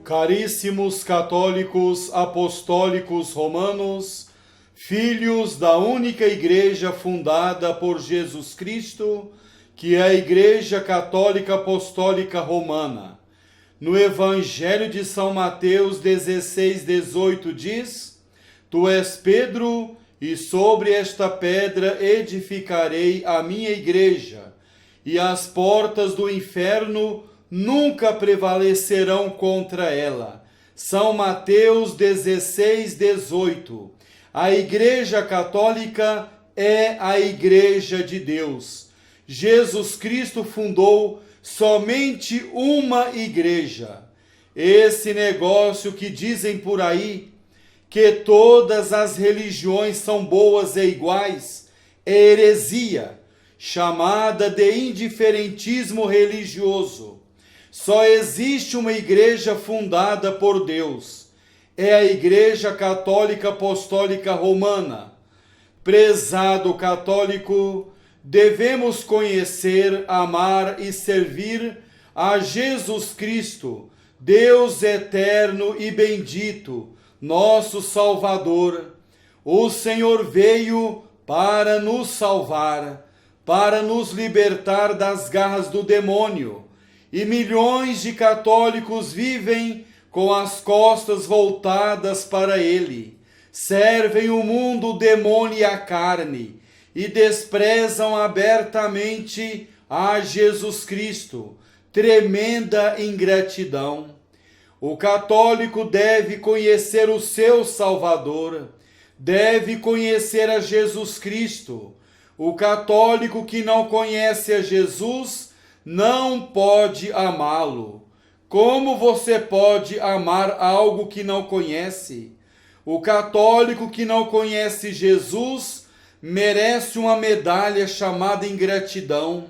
Caríssimos católicos apostólicos romanos, filhos da única igreja fundada por Jesus Cristo, que é a Igreja Católica Apostólica Romana. No Evangelho de São Mateus 16:18 diz: Tu és Pedro, e sobre esta pedra edificarei a minha igreja, e as portas do inferno nunca prevalecerão contra ela. São Mateus 16:18. A Igreja Católica é a Igreja de Deus. Jesus Cristo fundou somente uma igreja. Esse negócio que dizem por aí, que todas as religiões são boas e iguais, é heresia, chamada de indiferentismo religioso. Só existe uma igreja fundada por Deus. É a Igreja Católica Apostólica Romana. Prezado católico, devemos conhecer, amar e servir a Jesus Cristo, Deus eterno e bendito, nosso Salvador. O Senhor veio para nos salvar, para nos libertar das garras do demônio. E milhões de católicos vivem com as costas voltadas para ele, servem o mundo, o demônio e a carne, e desprezam abertamente a Jesus Cristo. Tremenda ingratidão. O católico deve conhecer o seu Salvador, deve conhecer a Jesus Cristo. O católico que não conhece a Jesus não pode amá-lo. Como você pode amar algo que não conhece? O católico que não conhece Jesus merece uma medalha chamada ingratidão.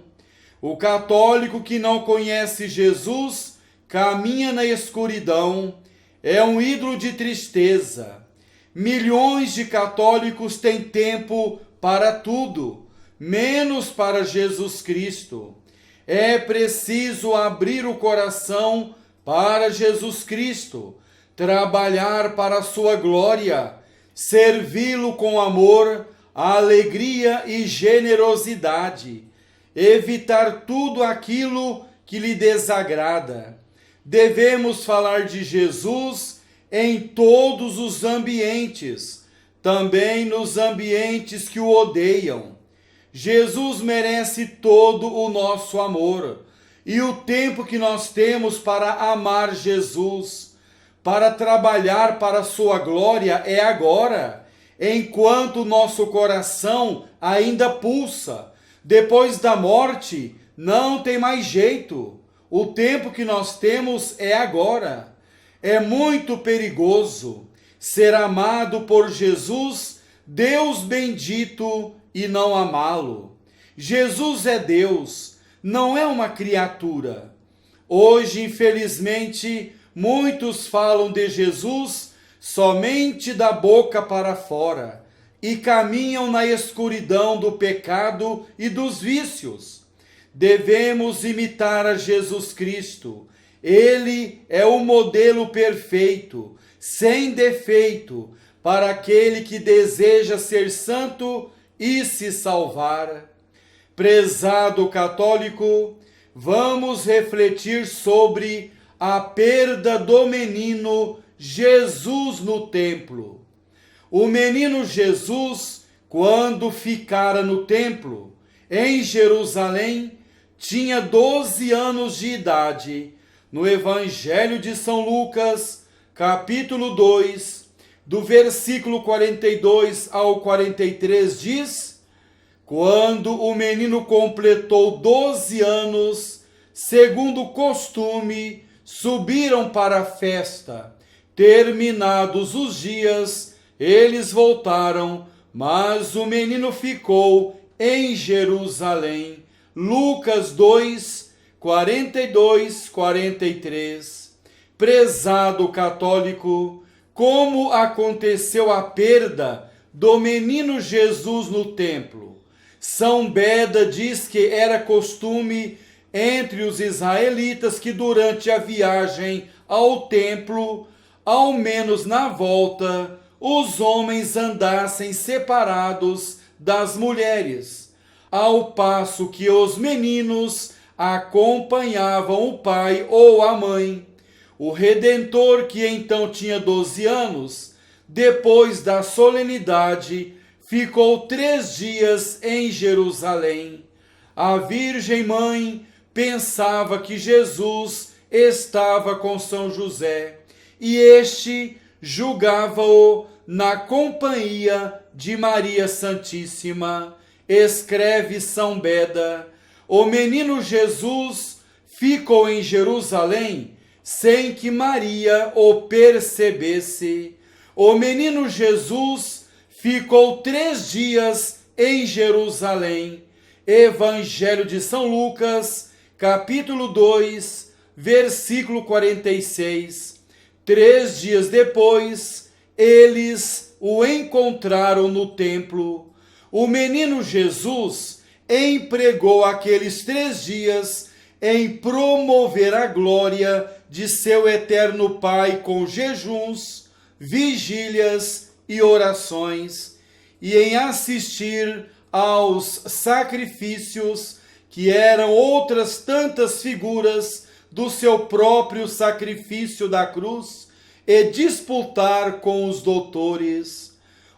O católico que não conhece Jesus caminha na escuridão, é um ídolo de tristeza. Milhões de católicos têm tempo para tudo, menos para Jesus Cristo. É preciso abrir o coração para Jesus Cristo, trabalhar para a sua glória, servi-lo com amor, alegria e generosidade, evitar tudo aquilo que lhe desagrada. Devemos falar de Jesus em todos os ambientes, também nos ambientes que o odeiam. Jesus merece todo o nosso amor, e o tempo que nós temos para amar Jesus, para trabalhar para a sua glória é agora, enquanto o nosso coração ainda pulsa. Depois da morte, não tem mais jeito. O tempo que nós temos é agora. É muito perigoso ser amado por Jesus, Deus bendito, e não amá-lo. Jesus é Deus, não é uma criatura. Hoje, infelizmente, muitos falam de Jesus somente da boca para fora e caminham na escuridão do pecado e dos vícios. Devemos imitar a Jesus Cristo. Ele é o modelo perfeito, sem defeito, para aquele que deseja ser santo e se salvar. Prezado católico, vamos refletir sobre a perda do menino Jesus no templo. O menino Jesus, quando ficara no templo, em Jerusalém, tinha 12 anos de idade. No Evangelho de São Lucas, capítulo 2, do versículo 42 ao 43 diz: Quando o menino completou 12 anos, segundo o costume, subiram para a festa. Terminados os dias, eles voltaram, mas o menino ficou em Jerusalém. Lucas 2, 42, 43. Prezado católico, como aconteceu a perda do menino Jesus no templo? São Beda diz que era costume entre os israelitas que durante a viagem ao templo, ao menos na volta, os homens andassem separados das mulheres, ao passo que os meninos acompanhavam o pai ou a mãe. O Redentor, que então tinha 12 anos, depois da solenidade, ficou 3 dias em Jerusalém. A Virgem Mãe pensava que Jesus estava com São José, e este julgava-o na companhia de Maria Santíssima. Escreve São Beda: o menino Jesus ficou em Jerusalém sem que Maria o percebesse. O menino Jesus ficou 3 dias em Jerusalém. Evangelho de São Lucas, capítulo 2, versículo 46. 3 dias depois, eles o encontraram no templo. O menino Jesus empregou aqueles 3 dias em promover a glória de seu eterno Pai com jejuns, vigílias e orações, e em assistir aos sacrifícios, que eram outras tantas figuras do seu próprio sacrifício da cruz, e disputar com os doutores.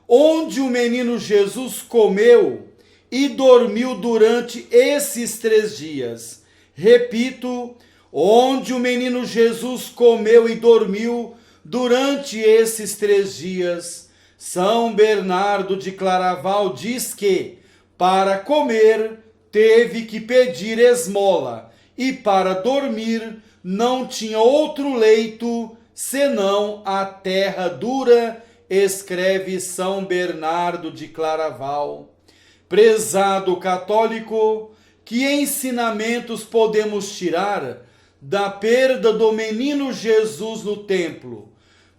Onde o menino Jesus comeu e dormiu durante esses 3 dias. Repito, onde o menino Jesus comeu e dormiu durante esses 3 dias. São Bernardo de Claraval diz que, para comer, teve que pedir esmola, e para dormir não tinha outro leito senão a terra dura, escreve São Bernardo de Claraval. Prezado católico, que ensinamentos podemos tirar da perda do menino Jesus no templo?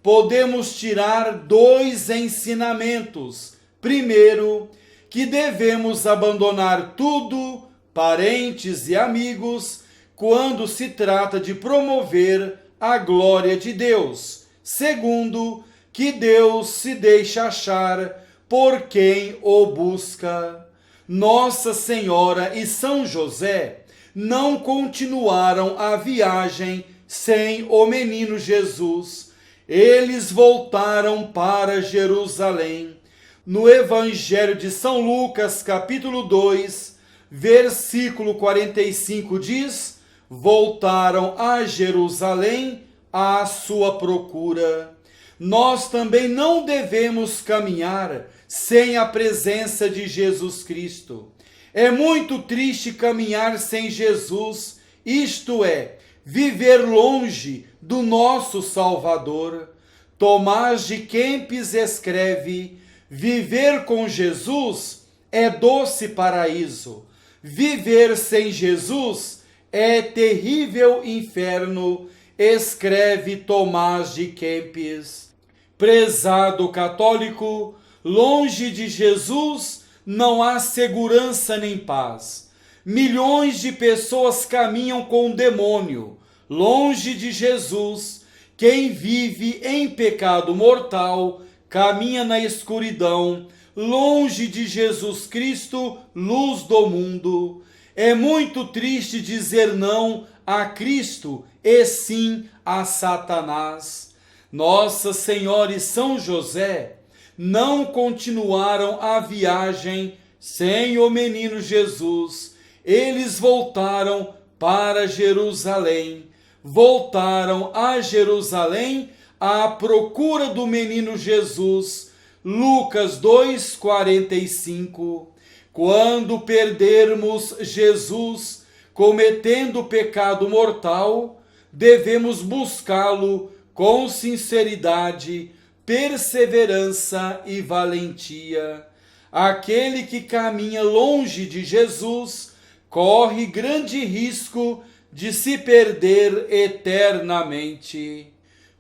Podemos tirar 2 ensinamentos. Primeiro, que devemos abandonar tudo, parentes e amigos, quando se trata de promover a glória de Deus. Segundo, que Deus se deixa achar por quem o busca. Nossa Senhora e São José não continuaram a viagem sem o menino Jesus. Eles voltaram para Jerusalém. No Evangelho de São Lucas, capítulo 2, versículo 45 diz: voltaram a Jerusalém à sua procura. Nós também não devemos caminhar sem a presença de Jesus Cristo. É muito triste caminhar sem Jesus, isto é, viver longe do nosso Salvador. Tomás de Kempis escreve: viver com Jesus é doce paraíso. Viver sem Jesus é terrível inferno, escreve Tomás de Kempis. Prezado católico, longe de Jesus não há segurança nem paz. Milhões de pessoas caminham com o demônio. Longe de Jesus, quem vive em pecado mortal caminha na escuridão. Longe de Jesus Cristo, luz do mundo. É muito triste dizer não a Cristo e sim a Satanás. Nossa Senhora e São José não continuaram a viagem sem o menino Jesus. Eles voltaram para Jerusalém. Voltaram a Jerusalém à procura do menino Jesus. Lucas 2,45. Quando perdermos Jesus cometendo pecado mortal, devemos buscá-lo com sinceridade, perseverança e valentia. Aquele que caminha longe de Jesus corre grande risco de se perder eternamente.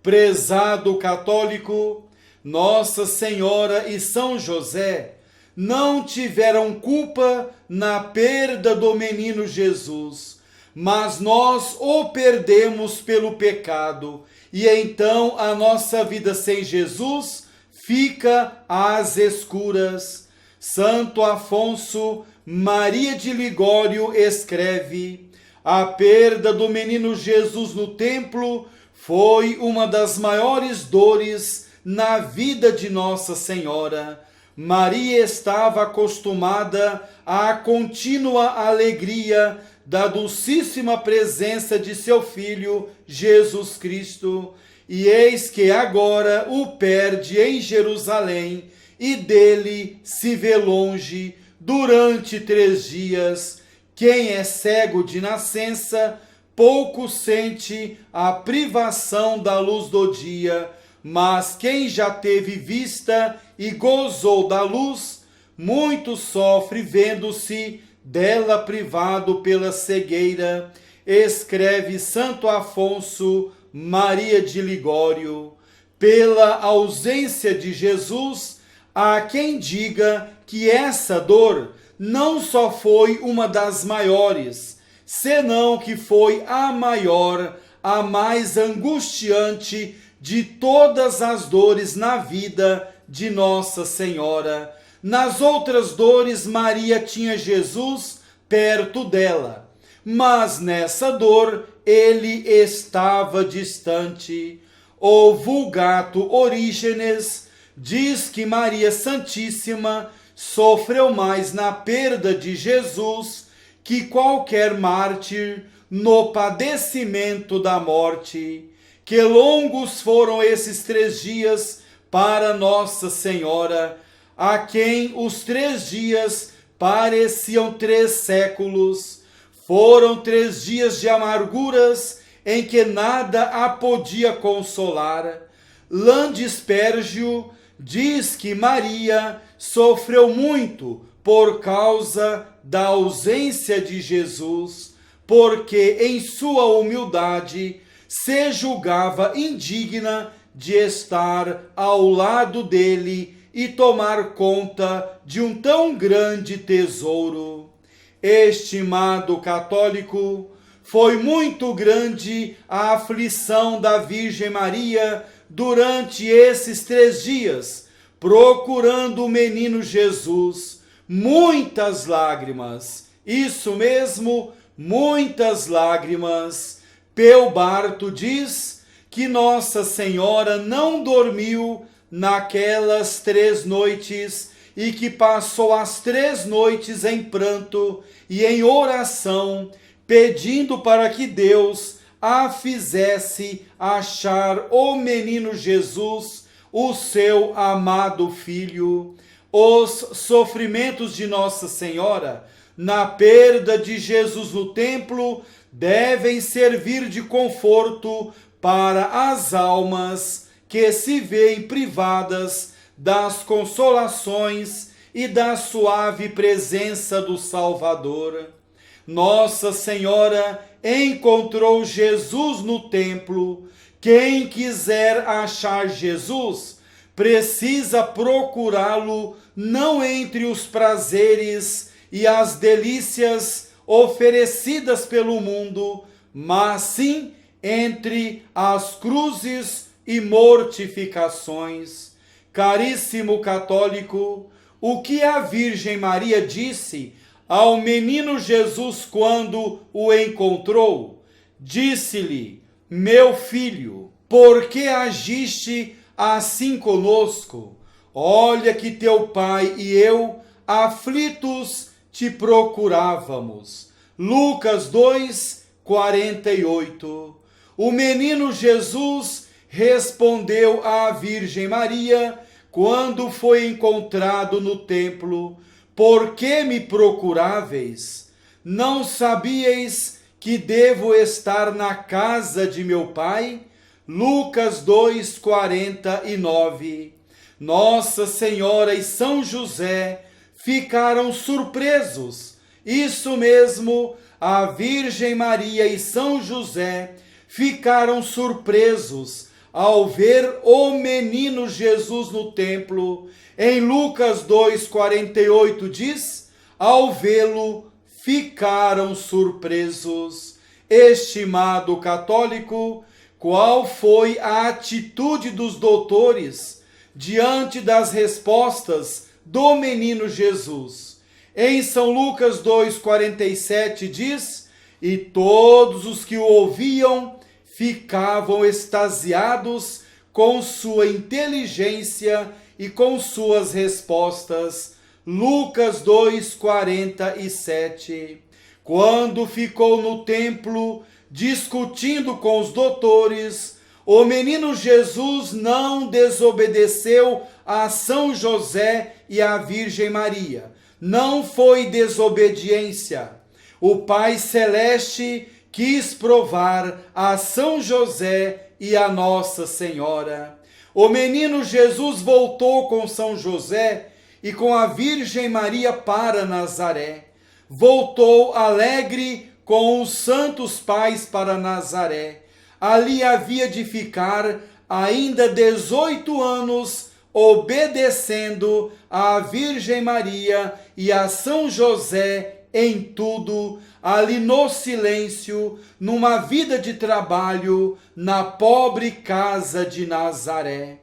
Prezado católico, Nossa Senhora e São José não tiveram culpa na perda do menino Jesus, mas nós o perdemos pelo pecado e então a nossa vida sem Jesus fica às escuras. Santo Afonso Maria de Ligório escreve: a perda do menino Jesus no templo foi uma das maiores dores na vida de Nossa Senhora. Maria estava acostumada à contínua alegria da dulcíssima presença de seu Filho, Jesus Cristo, e eis que agora o perde em Jerusalém e dele se vê longe durante 3 dias. Quem é cego de nascença, pouco sente a privação da luz do dia, mas quem já teve vista e gozou da luz, muito sofre vendo-se dela privado pela cegueira. Escreve Santo Afonso Maria de Ligório. Pela ausência de Jesus, há quem diga que essa dor não só foi uma das maiores, senão que foi a maior, a mais angustiante de todas as dores na vida de Nossa Senhora. Nas outras dores, Maria tinha Jesus perto dela, mas nessa dor ele estava distante. O Vulgato Orígenes diz que Maria Santíssima sofreu mais na perda de Jesus que qualquer mártir no padecimento da morte. Que longos foram esses 3 dias para Nossa Senhora, a quem os 3 dias pareciam 3 séculos. Foram 3 dias de amarguras em que nada a podia consolar. Landispergio diz que Maria sofreu muito por causa da ausência de Jesus, porque em sua humildade se julgava indigna de estar ao lado dele e tomar conta de um tão grande tesouro. Estimado católico, foi muito grande a aflição da Virgem Maria durante esses 3 dias, procurando o menino Jesus. Muitas lágrimas, isso mesmo, muitas lágrimas. Pelbarto diz que Nossa Senhora não dormiu naquelas 3 noites e que passou as 3 noites em pranto e em oração, pedindo para que Deus a fizesse achar o menino Jesus, o seu amado Filho. Os sofrimentos de Nossa Senhora na perda de Jesus no templo devem servir de conforto para as almas que se veem privadas das consolações e da suave presença do Salvador. Nossa Senhora encontrou Jesus no templo. Quem quiser achar Jesus precisa procurá-lo não entre os prazeres e as delícias oferecidas pelo mundo, mas sim entre as cruzes e mortificações. Caríssimo católico, o que a Virgem Maria disse ao menino Jesus quando o encontrou? Disse-lhe: meu filho, por que agiste assim conosco? Olha que teu pai e eu, aflitos, te procurávamos. Lucas 2, 48. O menino Jesus respondeu à Virgem Maria quando foi encontrado no templo: por que me procuráveis? Não sabíeis que devo estar na casa de meu pai? Lucas 2, 49. Nossa Senhora e São José ficaram surpresos. Isso mesmo, a Virgem Maria e São José ficaram surpresos ao ver o menino Jesus no templo. Em Lucas 2, 48 diz: ao vê-lo, ficaram surpresos. Estimado católico, qual foi a atitude dos doutores diante das respostas do menino Jesus. Em São Lucas 2,47 diz: e todos os que o ouviam ficavam extasiados com sua inteligência e com suas respostas. Lucas 2,47. Quando ficou no templo discutindo com os doutores, o menino Jesus não desobedeceu a São José e à Virgem Maria. Não foi desobediência. O Pai Celeste quis provar a São José e a Nossa Senhora. O menino Jesus voltou com São José e com a Virgem Maria para Nazaré. Voltou alegre com os santos pais para Nazaré. Ali havia de ficar ainda 18 anos, obedecendo à Virgem Maria e a São José em tudo, ali no silêncio, numa vida de trabalho, na pobre casa de Nazaré.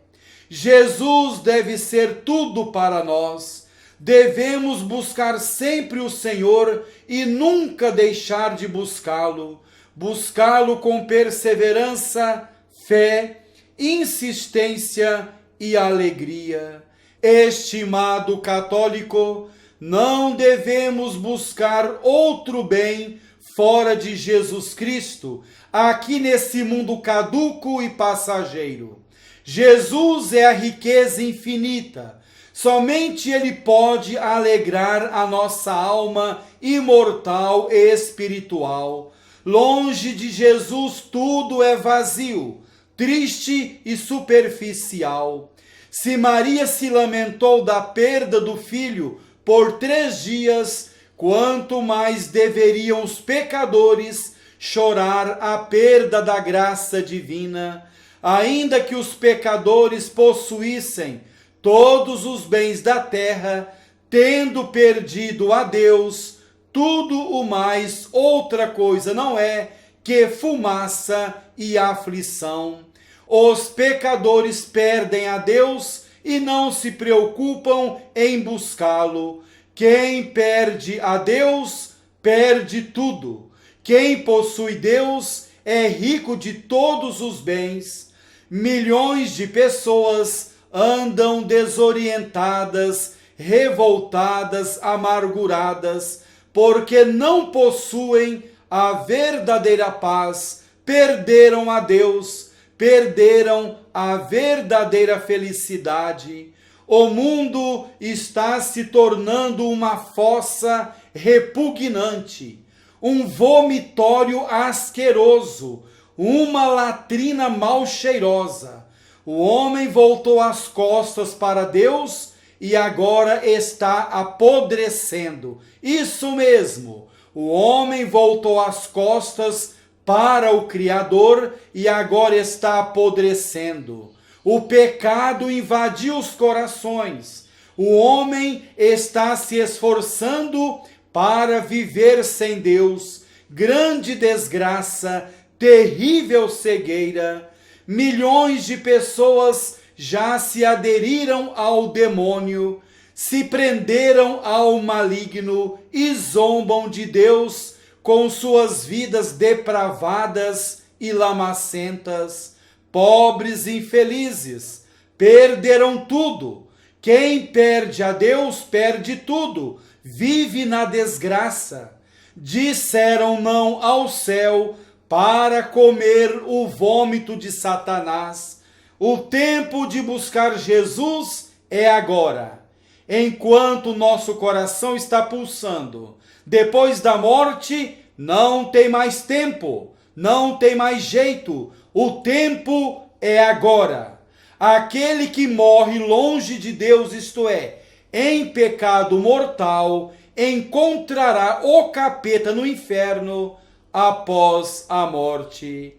Jesus deve ser tudo para nós. Devemos buscar sempre o Senhor e nunca deixar de buscá-lo. Buscá-lo com perseverança, fé, insistência e alegria. Estimado católico, não devemos buscar outro bem fora de Jesus Cristo, aqui nesse mundo caduco e passageiro. Jesus é a riqueza infinita. Somente Ele pode alegrar a nossa alma imortal e espiritual. Longe de Jesus tudo é vazio, triste e superficial. Se Maria se lamentou da perda do filho por 3 dias, quanto mais deveriam os pecadores chorar a perda da graça divina. Ainda que os pecadores possuíssem todos os bens da terra, tendo perdido a Deus, tudo o mais outra coisa não é que fumaça e aflição. Os pecadores perdem a Deus e não se preocupam em buscá-lo. Quem perde a Deus, perde tudo. Quem possui Deus é rico de todos os bens. Milhões de pessoas andam desorientadas, revoltadas, amarguradas, porque não possuem a verdadeira paz, perderam a Deus, perderam a verdadeira felicidade. O mundo está se tornando uma fossa repugnante, um vomitório asqueroso, uma latrina mal cheirosa. O homem voltou as costas para Deus e agora está apodrecendo. Isso mesmo, o homem voltou as costas para o Criador e agora está apodrecendo. O pecado invadiu os corações. O homem está se esforçando para viver sem Deus. Grande desgraça, terrível cegueira. Milhões de pessoas já se aderiram ao demônio, se prenderam ao maligno e zombam de Deus com suas vidas depravadas e lamacentas. Pobres infelizes, perderam tudo. Quem perde a Deus perde tudo, vive na desgraça. Disseram não ao céu para comer o vômito de Satanás. O tempo de buscar Jesus é agora. Enquanto nosso coração está pulsando, depois da morte, não tem mais tempo, não tem mais jeito. O tempo é agora. Aquele que morre longe de Deus, isto é, em pecado mortal, encontrará o capeta no inferno após a morte.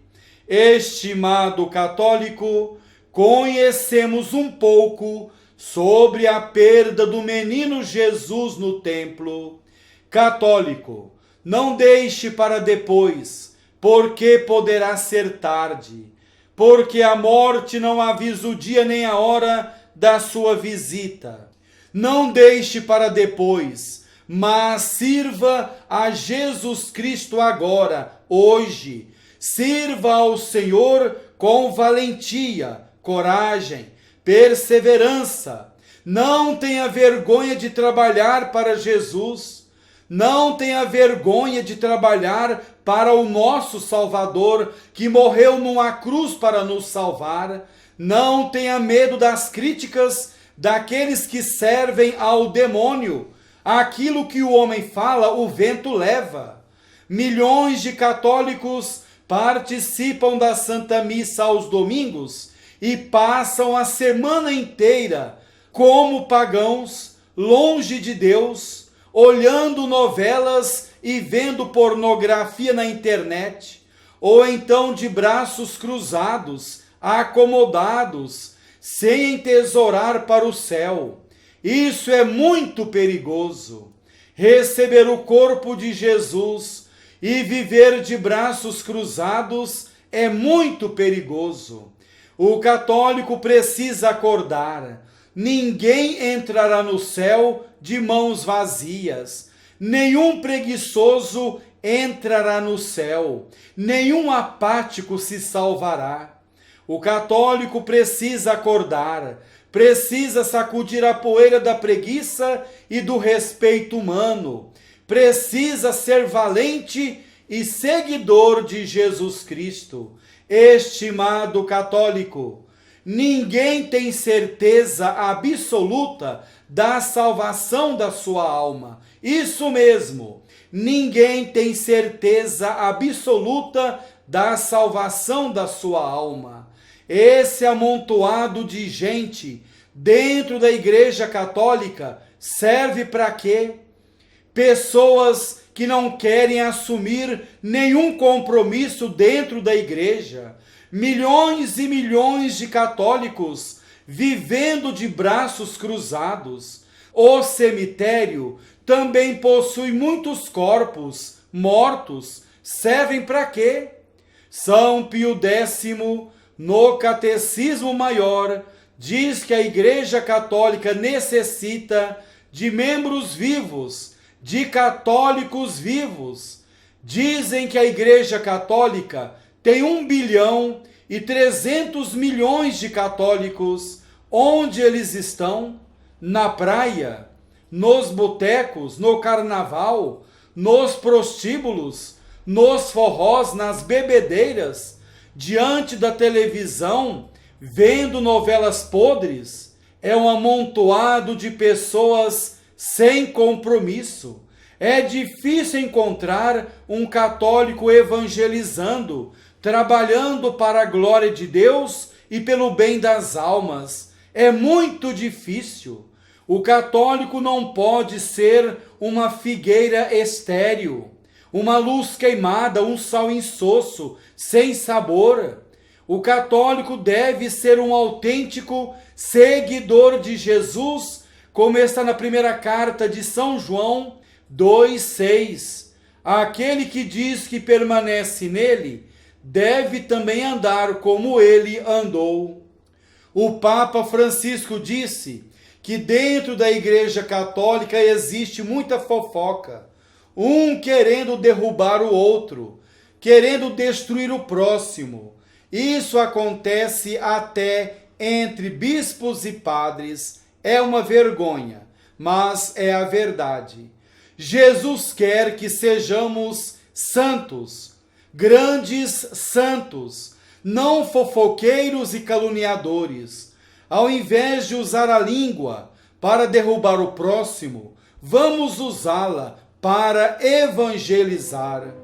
Estimado católico, conhecemos um pouco sobre a perda do menino Jesus no templo. Católico, não deixe para depois, porque poderá ser tarde. porque a morte não avisa o dia nem a hora da sua visita. Não deixe para depois, mas sirva a Jesus Cristo agora, hoje. Sirva ao Senhor com valentia, coragem, perseverança. Não tenha vergonha de trabalhar para Jesus. Não tenha vergonha de trabalhar para o nosso Salvador, que morreu numa cruz para nos salvar. Não tenha medo das críticas daqueles que servem ao demônio. Aquilo que o homem fala, o vento leva. Milhões de católicos participam da Santa Missa aos domingos e passam a semana inteira como pagãos, longe de Deus, olhando novelas e vendo pornografia na internet, ou então de braços cruzados, acomodados, sem entesourar para o céu. Isso é muito perigoso. Receber o corpo de Jesus e viver de braços cruzados é muito perigoso. O católico precisa acordar. Ninguém entrará no céu de mãos vazias. Nenhum preguiçoso entrará no céu. Nenhum apático se salvará. O católico precisa acordar. Precisa sacudir a poeira da preguiça e do respeito humano. Precisa ser valente e seguidor de Jesus Cristo. Estimado católico, ninguém tem certeza absoluta da salvação da sua alma. Isso mesmo, ninguém tem certeza absoluta da salvação da sua alma. Esse amontoado de gente dentro da Igreja Católica serve para quê? Pessoas que não querem assumir nenhum compromisso dentro da igreja. Milhões e milhões de católicos vivendo de braços cruzados. O cemitério também possui muitos corpos mortos. Servem para quê? São Pio X, no Catecismo Maior, diz que a Igreja Católica necessita de membros vivos, de católicos vivos. Dizem que a Igreja Católica tem 1.300.000.000 de católicos. Onde eles estão? Na praia, nos botecos, no carnaval, nos prostíbulos, nos forrós, nas bebedeiras, diante da televisão, vendo novelas podres. É um amontoado de pessoas sem compromisso. É difícil encontrar um católico evangelizando, trabalhando para a glória de Deus e pelo bem das almas. É muito difícil. O católico não pode ser uma figueira estéril, uma luz queimada, um sal insosso, sem sabor. O católico deve ser um autêntico seguidor de Jesus, como está na primeira carta de São João 2,6. Aquele que diz que permanece nele, deve também andar como ele andou. O Papa Francisco disse que dentro da Igreja Católica existe muita fofoca, um querendo derrubar o outro, querendo destruir o próximo. Isso acontece até entre bispos e padres. É uma vergonha, mas é a verdade. Jesus quer que sejamos santos, grandes santos, não fofoqueiros e caluniadores. Ao invés de usar a língua para derrubar o próximo, vamos usá-la para evangelizar.